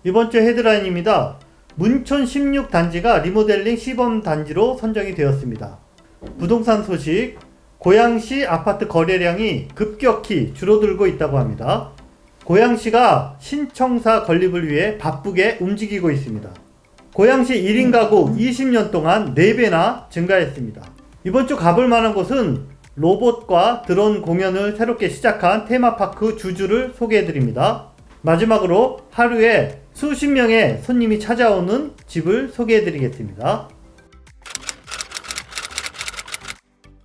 이번 주 헤드라인입니다. 문촌 16단지가 리모델링 시범단지로 선정이 되었습니다. 부동산 소식, 고양시 아파트 거래량이 급격히 줄어들고 있다고 합니다. 고양시가 신청사 건립을 위해 바쁘게 움직이고 있습니다. 고양시 1인 가구 20년 동안 4배나 증가했습니다. 이번 주 가볼 만한 곳은 로봇과 드론 공연을 새롭게 시작한 테마파크 주주를 소개해드립니다. 마지막으로 하루에 수십 명의 손님이 찾아오는 집을 소개해드리겠습니다.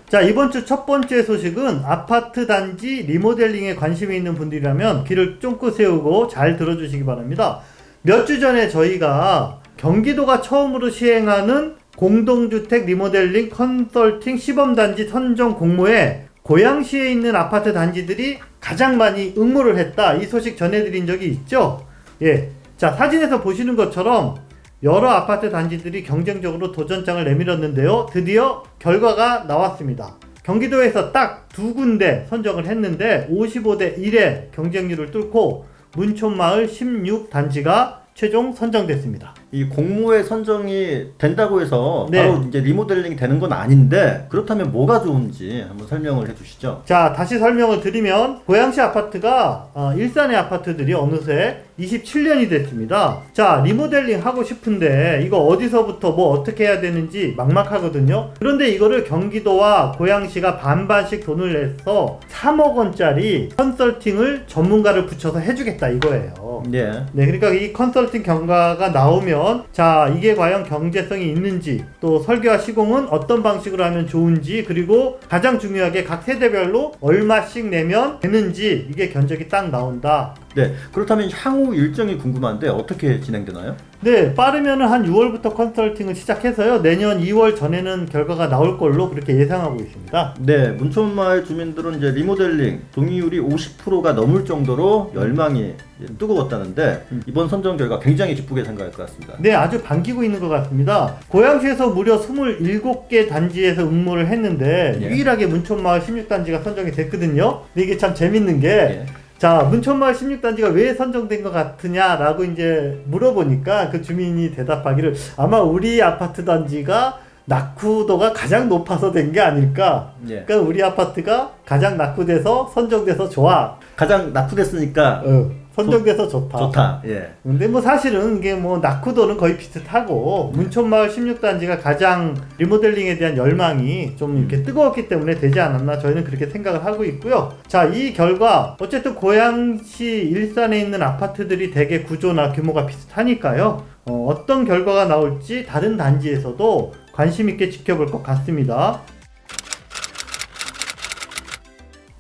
자, 이번 주 첫 번째 소식은 아파트 단지 리모델링에 관심이 있는 분들이라면 귀를 쫑긋 세우고 잘 들어주시기 바랍니다. 몇 주 전에 저희가 경기도가 처음으로 시행하는 공동주택 리모델링 컨설팅 시범단지 선정 공모에 고양시에 있는 아파트 단지들이 가장 많이 응모를 했다, 이 소식 전해드린 적이 있죠. 예, 자, 사진에서 보시는 것처럼 여러 아파트 단지들이 경쟁적으로 도전장을 내밀었는데요. 드디어 결과가 나왔습니다. 경기도에서 딱 2군데 선정을 했는데 55대 1의 경쟁률을 뚫고 문촌마을 16단지가 최종 선정됐습니다. 이 공모에 선정이 된다고 해서 네. 바로 이제 리모델링이 되는 건 아닌데, 그렇다면 뭐가 좋은지 한번 설명을 해주시죠. 자, 다시 설명을 드리면 고양시 아파트가 일산의 아파트들이 어느새 27년이 됐습니다. 자, 리모델링 하고 싶은데 이거 어디서부터 뭐 어떻게 해야 되는지 막막하거든요. 그런데 이거를 경기도와 고양시가 반반씩 돈을 내서 3억 원짜리 컨설팅을 전문가를 붙여서 해주겠다 이거예요. 네. 네, 그러니까 이 컨설팅 경과가 나오면 자, 이게 과연 경제성이 있는지, 또 설계와 시공은 어떤 방식으로 하면 좋은지, 그리고 가장 중요하게 각 세대별로 얼마씩 내면 되는지, 이게 견적이 딱 나온다. 네. 그렇다면 향후 일정이 궁금한데 어떻게 진행되나요? 네, 빠르면 한 6월부터 컨설팅을 시작해서요, 내년 2월 전에는 결과가 나올 걸로 그렇게 예상하고 있습니다. 네. 문촌마을 주민들은 이제 리모델링 동의율이 50%가 넘을 정도로 열망이 뜨거웠다는데, 이번 선정 결과 굉장히 기쁘게 생각할 것 같습니다. 네, 아주 반기고 있는 것 같습니다. 고양시에서 무려 27개 단지에서 응모를 했는데 예. 유일하게 문촌마을 16단지가 선정이 됐거든요. 근데 이게 참 재밌는 게 예. 자, 문촌마을 16단지가 왜 선정된 것 같으냐라고 이제 물어보니까 그 주민이 대답하기를 아마 우리 아파트 단지가 낙후도가 가장 높아서 된 게 아닐까. 예. 그러니까 우리 아파트가 가장 낙후돼서 선정돼서 좋아. 가장 낙후됐으니까 선정돼서 좋다. 좋다. 예. 근데 뭐 사실은 이게 뭐 낙후도는 거의 비슷하고 문촌마을 16단지가 가장 리모델링에 대한 열망이 좀 이렇게 뜨거웠기 때문에 되지 않았나, 저희는 그렇게 생각을 하고 있고요. 자, 이 결과 어쨌든 고양시 일산에 있는 아파트들이 대개 구조나 규모가 비슷하니까요. 어떤 결과가 나올지 다른 단지에서도 관심 있게 지켜볼 것 같습니다.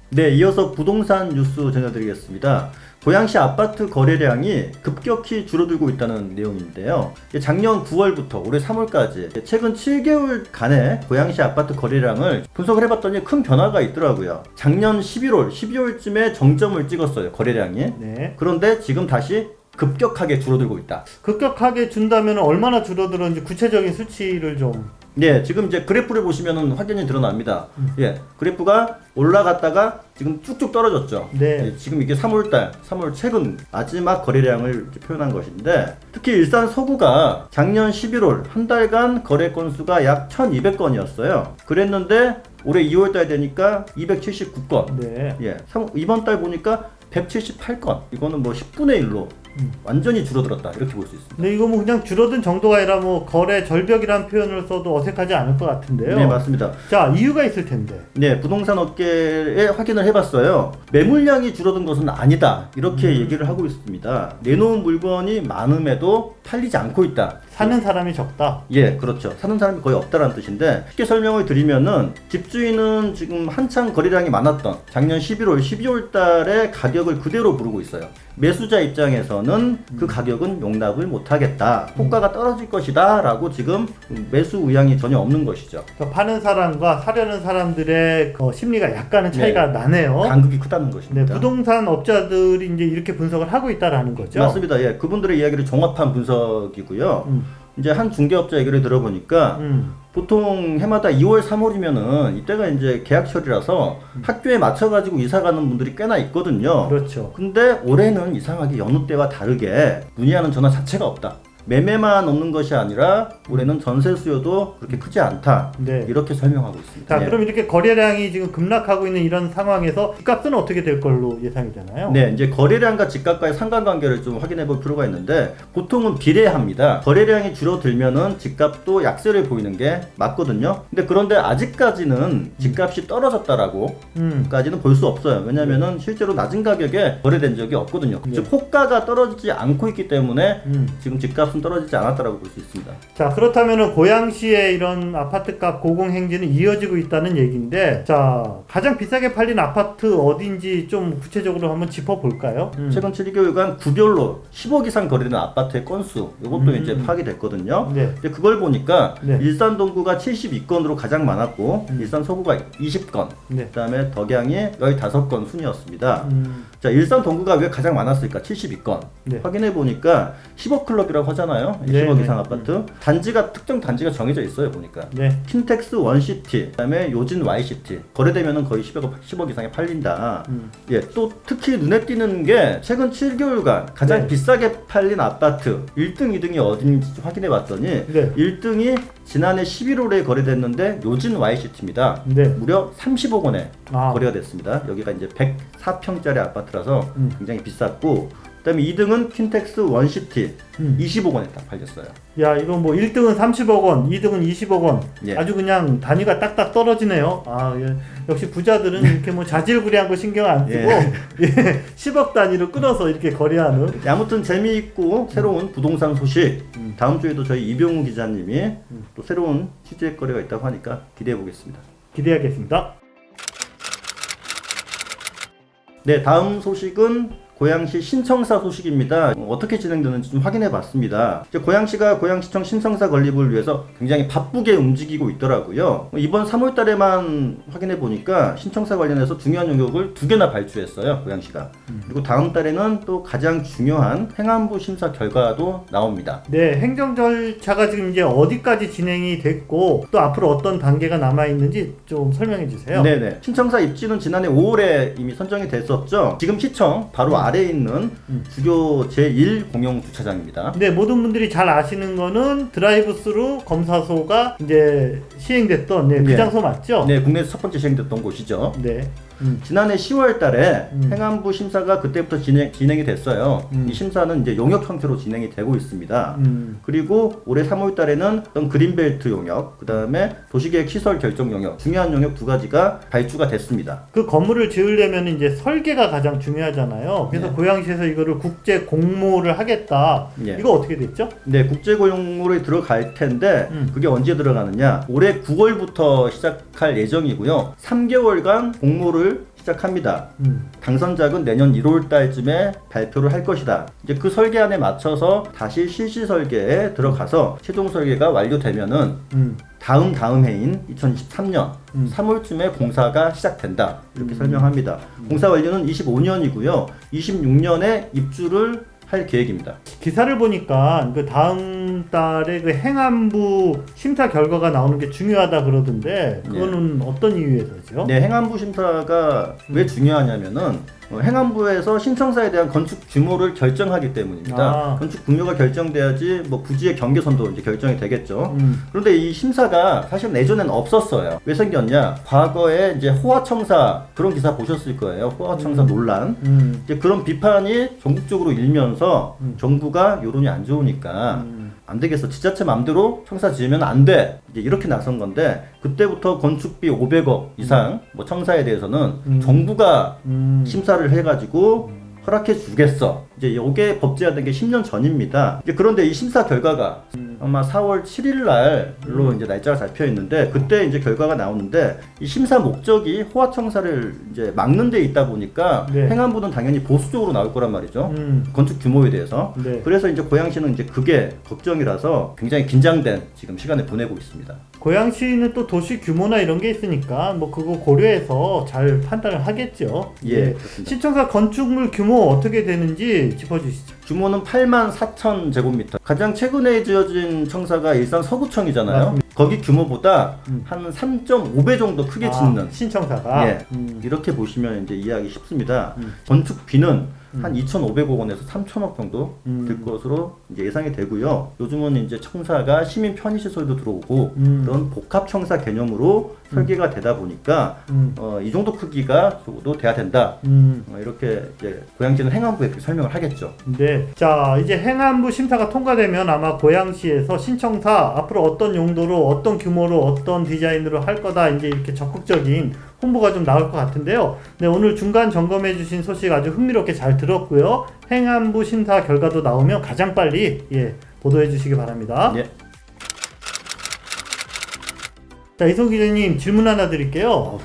네, 이어서 부동산 뉴스 전해드리겠습니다. 고양시 아파트 거래량이 급격히 줄어들고 있다는 내용인데요. 작년 9월부터 올해 3월까지 최근 7개월간의 고양시 아파트 거래량을 분석을 해봤더니 큰 변화가 있더라고요. 작년 11월, 12월쯤에 정점을 찍었어요, 거래량이. 네. 그런데 지금 다시 급격하게 줄어들고 있다. 급격하게 준다면 얼마나 줄어들었는지 구체적인 수치를 좀. 네, 지금 이제 그래프를 보시면 확연히 드러납니다. 예, 그래프가 올라갔다가 지금 쭉쭉 떨어졌죠. 네. 예, 지금 이게 3월 최근 마지막 거래량을 표현한 것인데, 특히 일산 서구가 작년 11월 한 달간 거래 건수가 약 1200건이었어요. 그랬는데 올해 2월달 되니까 279건. 네. 예, 이번 달 보니까 178건. 이거는 뭐 10분의 1로 완전히 줄어들었다, 이렇게 볼 수 있습니다. 네, 이거 뭐 그냥 줄어든 정도가 아니라 뭐 거래 절벽이라는 표현을 써도 어색하지 않을 것 같은데요. 네, 맞습니다. 자, 이유가 있을 텐데. 네, 부동산 업계에 확인을 해봤어요. 매물량이 줄어든 것은 아니다, 이렇게 얘기를 하고 있습니다. 내놓은 물건이 많음에도 팔리지 않고 있다. 사는 사람이 적다. 예, 그렇죠. 사는 사람이 거의 없다라는 뜻인데, 쉽게 설명을 드리면은 집주인은 지금 한창 거래량이 많았던 작년 11월, 12월 달에 가격을 그대로 부르고 있어요. 매수자 입장에서는 그 가격은 용납을 못하겠다, 호가가 떨어질 것이다 라고 지금 매수 의향이 전혀 없는 것이죠. 그러니까 파는 사람과 사려는 사람들의 그 심리가 약간은 차이가 나네요. 간극이 크다는 네, 것입니다. 부동산 업자들이 이제 이렇게 분석을 하고 있다라는 거죠. 맞습니다. 예, 그분들의 이야기를 종합한 분석이고요. 이제 한 중개업자 얘기를 들어보니까 보통 해마다 2월, 3월이면은 이때가 이제 계약철이라서 학교에 맞춰가지고 이사 가는 분들이 꽤나 있거든요. 그렇죠. 근데 올해는 이상하게 여느 때와 다르게 문의하는 전화 자체가 없다. 매매만 없는 것이 아니라 올해는 전세 수요도 그렇게 크지 않다. 네. 이렇게 설명하고 있습니다. 자, 예. 그럼 이렇게 거래량이 지금 급락하고 있는 이런 상황에서 집값은 어떻게 될 걸로 예상이 되나요? 네, 이제 거래량과 집값과의 상관관계를 좀 확인해 볼 필요가 있는데 보통은 비례합니다. 거래량이 줄어들면은 집값도 약세를 보이는 게 맞거든요. 근데 그런데 아직까지는 집값이 떨어졌다라고 까지는 볼 수 없어요. 왜냐면은 실제로 낮은 가격에 거래된 적이 없거든요. 네. 즉 호가가 떨어지지 않고 있기 때문에 지금 집값은 떨어지지 않았다라고 볼 수 있습니다. 자, 그렇다면은 고양시의 이런 아파트값 고공행진은 이어지고 있다는 얘기인데, 자, 가장 비싸게 팔린 아파트 어딘지 좀 구체적으로 한번 짚어볼까요? 최근 7개월간 구별로 10억 이상 거래되는 아파트의 건수 이것도 이제 파악이 됐거든요. 네. 근데 그걸 보니까 네. 일산 동구가 72건으로 가장 많았고 일산 서구가 20건, 네. 그다음에 덕양이 15건 순이었습니다. 자, 일산 동구가 왜 가장 많았을까? 72건. 네. 확인해 보니까 10억 클럽이라고 하잖아요. 네, 10억 네. 이상 아파트. 단지가 특정 단지가 정해져 있어요, 보니까. 네. 킨텍스 원시티, 그다음에 요진 Y시티. 거래되면은 거의 10억 이상에 팔린다. 예, 또 특히 눈에 띄는 게 최근 7개월간 가장 네. 비싸게 팔린 아파트 1등, 2등이 어딘지 좀 확인해 봤더니 네. 1등이 지난해 11월에 거래됐는데 요진 Y시티입니다. 네. 무려 30억 원에 아. 거래가 됐습니다. 여기가 이제 104평짜리 아파트라서 굉장히 비쌌고, 그다음에 2등은 킨텍스 원시티 20억 원에 딱 팔렸어요. 야, 이거 뭐 1등은 30억 원, 2등은 20억 원. 예. 아주 그냥 단위가 딱딱 떨어지네요. 아, 예. 역시 부자들은 이렇게 뭐 자질구레한 거 신경 안 쓰고 예. 10억 단위로 끊어서 이렇게 거래하는. 예, 아무튼 재미있고 새로운 부동산 소식 다음 주에도 저희 이병우 기자님이 또 새로운 취재 거래가 있다고 하니까 기대해 보겠습니다. 기대하겠습니다. 네, 다음 소식은 고양시 신청사 소식입니다. 어떻게 진행되는지 좀 확인해 봤습니다. 이제 고양시가 고양시청 신청사 건립을 위해서 굉장히 바쁘게 움직이고 있더라고요. 이번 3월 달에만 확인해 보니까 신청사 관련해서 중요한 용역을 2개나 발주했어요, 고양시가. 그리고 다음 달에는 또 가장 중요한 행안부 심사 결과도 나옵니다. 네, 행정 절차가 지금 이제 어디까지 진행이 됐고 또 앞으로 어떤 단계가 남아 있는지 좀 설명해 주세요. 네네. 신청사 입지는 지난해 5월에 이미 선정이 됐었죠. 지금 시청 바로 아래에 있는 주교 제1 공영 주차장입니다. 네, 모든 분들이 잘 아시는 거는 드라이브스루 검사소가 이제 시행됐던 그 네. 장소 맞죠? 네, 국내에서 첫 번째 시행됐던 곳이죠. 네. 지난해 10월 달에 행안부 심사가 그때부터 진행이 됐어요. 이 심사는 이제 용역 형태로 진행이 되고 있습니다. 그리고 올해 3월 달에는 어떤 그린벨트 용역, 그 다음에 도시계획 시설 결정 용역, 중요한 용역 2가지가 발주가 됐습니다. 그 건물을 지으려면 이제 설계가 가장 중요하잖아요. 그래서 네. 고양시에서 이거를 국제 공모를 하겠다. 네. 이거 어떻게 됐죠? 네, 국제고용으로 들어갈 텐데 그게 언제 들어가느냐? 올해 9월부터 시작할 예정이고요. 3개월간 공모를 시작합니다. 당선작은 내년 1월 달쯤에 발표를 할 것이다. 이제 그 설계안에 맞춰서 다시 실시 설계에 들어가서 최종 설계가 완료되면은 다음 해인 2023년 3월쯤에 공사가 시작된다. 이렇게 설명합니다. 공사 완료는 25년이고요. 26년에 입주를 할 계획입니다. 기사를 보니까 그 다음 달에 그 행안부 심사 결과가 나오는 게 중요하다 그러던데 그거는 어떤 이유에서죠? 네, 행안부 심사가 왜 중요하냐면은 행안부에서 신청사에 대한 건축 규모를 결정하기 때문입니다. 건축 규모가 결정돼야지 뭐 부지의 경계선도 이제 결정이 되겠죠. 그런데 이 심사가 사실 예전에는 없었어요. 왜 생겼냐? 과거에 이제 호화청사 그런 기사 보셨을 거예요. 호화청사 논란. 이제 그런 비판이 전국적으로 일면서 정부가 여론이 안 좋으니까 안 되겠어. 지자체 맘대로 청사 지으면 안 돼. 이제 이렇게 나선 건데 그때부터 건축비 500억 이상 뭐 청사에 대해서는 정부가 심사를 해가지고 허락해 주겠어. 이제 요게 법제화된 게 10년 전입니다. 이제 그런데 이 심사 결과가 아마 4월 7일 날로 이제 날짜가 잡혀 있는데 그때 이제 결과가 나오는데 이 심사 목적이 호화청사를 이제 막는 데 있다 보니까 네. 행안부는 당연히 보수적으로 나올 거란 말이죠. 건축 규모에 대해서. 네. 그래서 이제 고양시는 이제 그게 걱정이라서 굉장히 긴장된 지금 시간을 보내고 있습니다. 고양시는 또 도시 규모나 이런 게 있으니까 뭐 그거 고려해서 잘 판단을 하겠죠. 예, 그렇습니다. 신청사 건축물 규모 어떻게 되는지 짚어주시죠. 규모는 84,000제곱미터. 가장 최근에 지어진 청사가 일산 서구청이잖아요. 맞습니다. 거기 규모보다 한 3.5배 정도 크게 짓는. 신청사가. 예, 이렇게 보시면 이제 이해하기 쉽습니다. 건축비는 한 2,500억 원에서 3,000억 정도 들 것으로 이제 예상이 되고요. 요즘은 이제 청사가 시민 편의시설도 들어오고 그런 복합 청사 개념으로 설계가 되다 보니까 이 정도 크기가 적어도 돼야 된다. 이렇게 이제 고양시는 행안부에 그렇게 설명을 하겠죠. 네. 자, 이제 행안부 심사가 통과되면 아마 고양시에서 신청사 앞으로 어떤 용도로, 어떤 규모로, 어떤 디자인으로 할 거다 이제 이렇게 적극적인 홍보가 좀 나올 것 같은데요. 네, 오늘 중간 점검해 주신 소식 아주 흥미롭게 잘 들었고요. 행안부 심사 결과도 나오면 가장 빨리 보도해 주시기 바랍니다. 예. 자, 이송 기자님 질문 하나 드릴게요.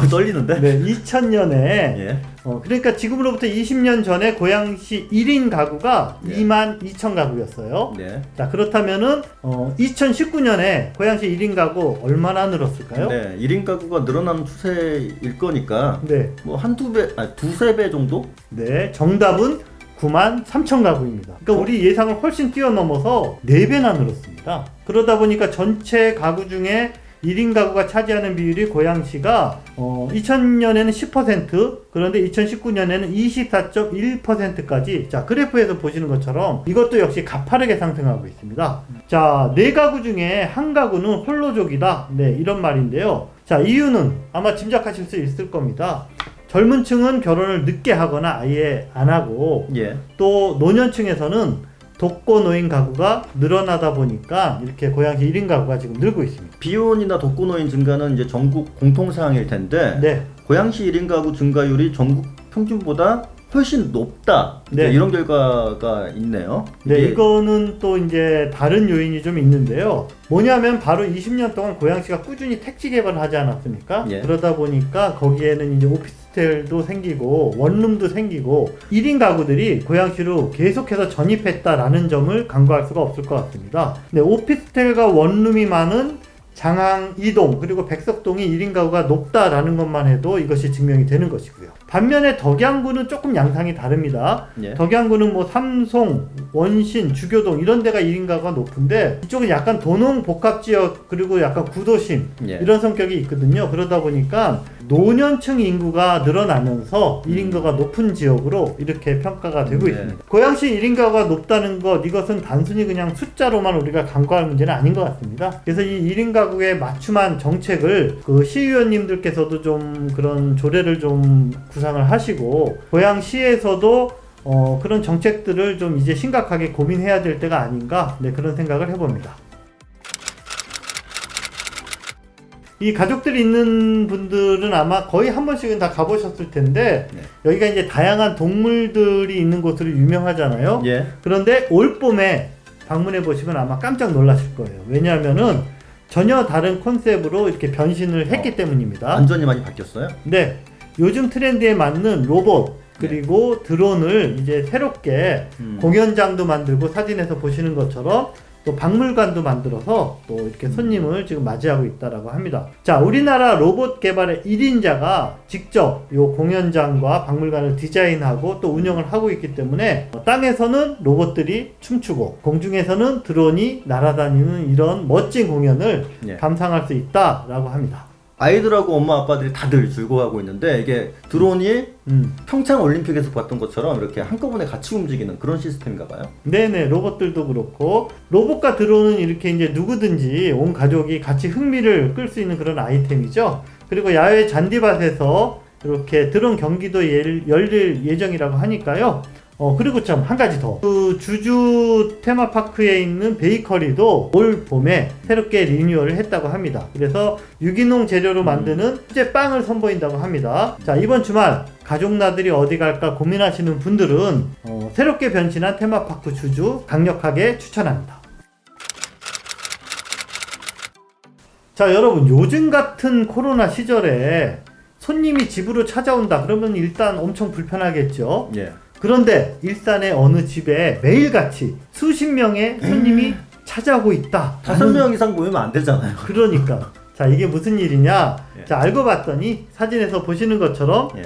떨리는데? 네, 2000년에 예. 그러니까 지금으로부터 20년 전에 고양시 1인 가구가 네. 22,000가구였어요. 네. 자, 그렇다면은 2019년에 고양시 1인 가구 얼마나 늘었을까요? 네, 1인 가구가 늘어나는 추세일 거니까 네. 뭐 한두 배, 두세 배 정도? 네, 정답은 93,000가구입니다. 그러니까 우리 예상을 훨씬 뛰어넘어서 4배나 늘었습니다. 그러다 보니까 전체 가구 중에 1인 가구가 차지하는 비율이 고양시가 2000년에는 10%, 그런데 2019년에는 24.1%까지 자, 그래프에서 보시는 것처럼 이것도 역시 가파르게 상승하고 있습니다. 자, 4가구 중에 한 가구는 홀로족이다. 네, 이런 말인데요. 자, 이유는 아마 짐작하실 수 있을 겁니다. 젊은 층은 결혼을 늦게 하거나 아예 안 하고 예. 또 노년층에서는 독거노인 가구가 늘어나다 보니까 이렇게 고양시 1인 가구가 지금 늘고 있습니다. 비혼이나 독거노인 증가는 이제 전국 공통사항일 텐데 네. 고양시 1인 가구 증가율이 전국 평균보다 훨씬 높다. 네. 이런 결과가 있네요. 네, 이게 이거는 또 이제 다른 요인이 좀 있는데요. 뭐냐면 바로 20년 동안 고양시가 꾸준히 택지 개발을 하지 않았습니까? 예. 그러다 보니까 거기에는 이제 오피스텔도 생기고 원룸도 생기고 1인 가구들이 고양시로 계속해서 전입했다라는 점을 간과할 수가 없을 것 같습니다. 네, 오피스텔과 원룸이 많은 장항 2동 그리고 백석동이 1인 가구가 높다라는 것만 해도 이것이 증명이 되는 것이고요. 반면에 덕양구는 조금 양상이 다릅니다. 예. 덕양구는 뭐 삼송, 원신, 주교동 이런 데가 1인 가구가 높은데 이쪽은 약간 도농 복합지역 그리고 약간 구도심 예. 이런 성격이 있거든요. 그러다 보니까 노년층 인구가 늘어나면서 1인 가구가 높은 지역으로 이렇게 평가가 되고 네. 있습니다. 고양시 1인 가구가 높다는 것 이것은 단순히 그냥 숫자로만 우리가 간과할 문제는 아닌 것 같습니다. 그래서 이 1인 가구에 맞춤한 정책을 그 시의원님들께서도 좀 그런 조례를 좀 구상을 하시고 고양시에서도 그런 정책들을 좀 이제 심각하게 고민해야 될 때가 아닌가 그런 생각을 해봅니다. 이 가족들이 있는 분들은 아마 거의 한 번씩은 다 가보셨을 텐데 네. 여기가 이제 다양한 동물들이 있는 곳으로 유명하잖아요. 예. 그런데 올봄에 방문해 보시면 아마 깜짝 놀라실 거예요. 왜냐하면은 전혀 다른 컨셉으로 이렇게 변신을 했기 때문입니다. 완전히 많이 바뀌었어요? 네, 요즘 트렌드에 맞는 로봇 그리고 드론을 이제 새롭게 공연장도 만들고 사진에서 보시는 것처럼 또 박물관도 만들어서 또 이렇게 손님을 지금 맞이하고 있다라고 합니다. 자, 우리나라 로봇 개발의 1인자가 직접 요 공연장과 박물관을 디자인하고 또 운영을 하고 있기 때문에 땅에서는 로봇들이 춤추고 공중에서는 드론이 날아다니는 이런 멋진 공연을 예. 감상할 수 있다라고 합니다. 아이들하고 엄마 아빠들이 다들 즐거워하고 있는데 이게 드론이 평창 올림픽에서 봤던 것처럼 이렇게 한꺼번에 같이 움직이는 그런 시스템인가 봐요. 네네, 로봇들도 그렇고 로봇과 드론은 이렇게 이제 누구든지 온 가족이 같이 흥미를 끌 수 있는 그런 아이템이죠. 그리고 야외 잔디밭에서 이렇게 드론 경기도 열릴 예정이라고 하니까요. 그리고 참 한 가지 더. 그 주주 테마파크에 있는 베이커리도 올 봄에 새롭게 리뉴얼을 했다고 합니다. 그래서 유기농 재료로 만드는 수제 빵을 선보인다고 합니다. 자, 이번 주말 가족 나들이 어디 갈까 고민하시는 분들은 새롭게 변신한 테마파크 주주 강력하게 추천합니다. 자, 여러분, 요즘 같은 코로나 시절에 손님이 집으로 찾아온다 그러면 일단 엄청 불편하겠죠. 예. 그런데 일산의 어느 집에 매일같이 수십 명의 손님이 찾아오고 있다. 5명 이상 모이면 안 되잖아요. 그러니까 자 이게 무슨 일이냐? 예. 자 알고 봤더니 사진에서 보시는 것처럼 예.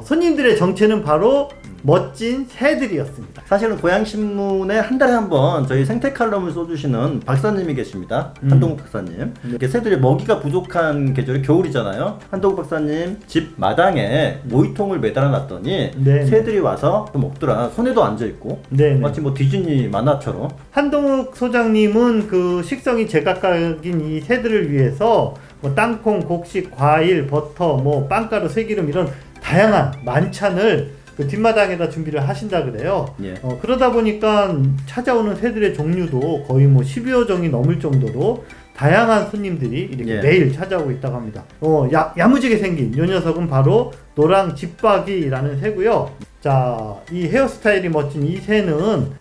손님들의 정체는 바로 멋진 새들이었습니다. 사실은 고양신문에 한 달에 한 번 저희 생태 칼럼을 써주시는 박사님이 계십니다. 한동욱 박사님. 이렇게 새들이 먹이가 부족한 계절이 겨울이잖아요. 한동욱 박사님 집 마당에 모이통을 매달아 놨더니 네. 새들이 와서 또 먹더라. 손에도 앉아 있고 네. 마치 뭐 디즈니 만화처럼. 한동욱 소장님은 그 식성이 제각각인 이 새들을 위해서 뭐 땅콩, 곡식, 과일, 버터, 뭐 빵가루, 새기름 이런 다양한 만찬을 그 뒷마당에다 준비를 하신다 그래요. 예. 그러다 보니까 찾아오는 새들의 종류도 거의 뭐 10여 종이 넘을 정도로 다양한 손님들이 이렇게 예. 매일 찾아오고 있다고 합니다. 야무지게 생긴 이 녀석은 바로 노랑 집박이라는 새고요. 자, 이 헤어스타일이 멋진 이 새는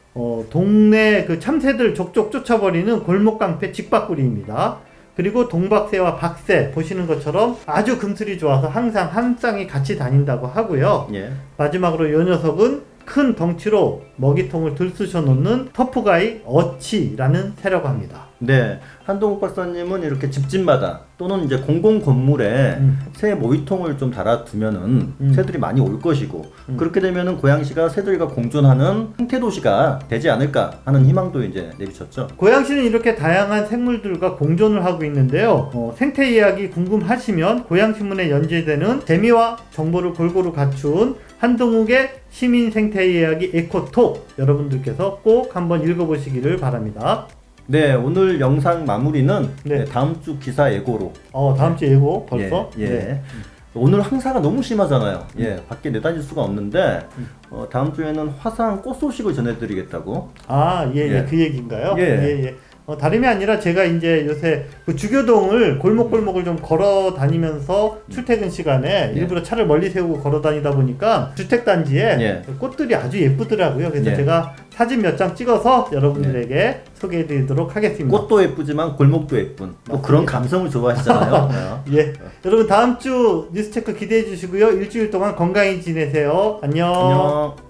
동네 그 참새들 족족 쫓아버리는 골목깡패 직박구리입니다. 그리고 동박새와 박새 보시는 것처럼 아주 금슬이 좋아서 항상 한 쌍이 같이 다닌다고 하고요. 예. 마지막으로 이 녀석은 큰 덩치로 먹이통을 들쑤셔 놓는 터프가이 어치라는 새라고 합니다. 네, 한동욱 박사님은 이렇게 집집마다 또는 이제 공공 건물에 새 모이통을 좀 달아두면은 새들이 많이 올 것이고 그렇게 되면은 고양시가 새들과 공존하는 생태 도시가 되지 않을까 하는 희망도 이제 내비쳤죠. 고양시는 이렇게 다양한 생물들과 공존을 하고 있는데요. 생태 이야기 궁금하시면 고양신문에 연재되는 재미와 정보를 골고루 갖춘 한동욱의 시민 생태 이야기 에코톡 여러분들께서 꼭 한번 읽어보시기를 바랍니다. 네, 오늘 영상 마무리는 네. 다음 주 기사 예고로. 다음 주 예고 벌써? 예. 예. 네. 오늘 황사가 너무 심하잖아요. 예, 밖에 내다닐 수가 없는데 다음 주에는 화상 꽃 소식을 전해드리겠다고. 예, 예. 그 얘기인가요? 예. 예. 다름이 아니라 제가 이제 요새 그 주교동을 골목골목을 좀 걸어 다니면서 출퇴근 시간에 예. 일부러 차를 멀리 세우고 걸어 다니다 보니까 주택단지에 예. 꽃들이 아주 예쁘더라고요. 그래서 예. 제가 사진 몇 장 찍어서 여러분들에게 소개해 드리도록 하겠습니다. 꽃도 예쁘지만 골목도 예쁜. 또 그런 감성을 좋아하시잖아요. 예. 여러분 다음 주 뉴스체크 기대해 주시고요. 일주일 동안 건강히 지내세요. 안녕. 안녕.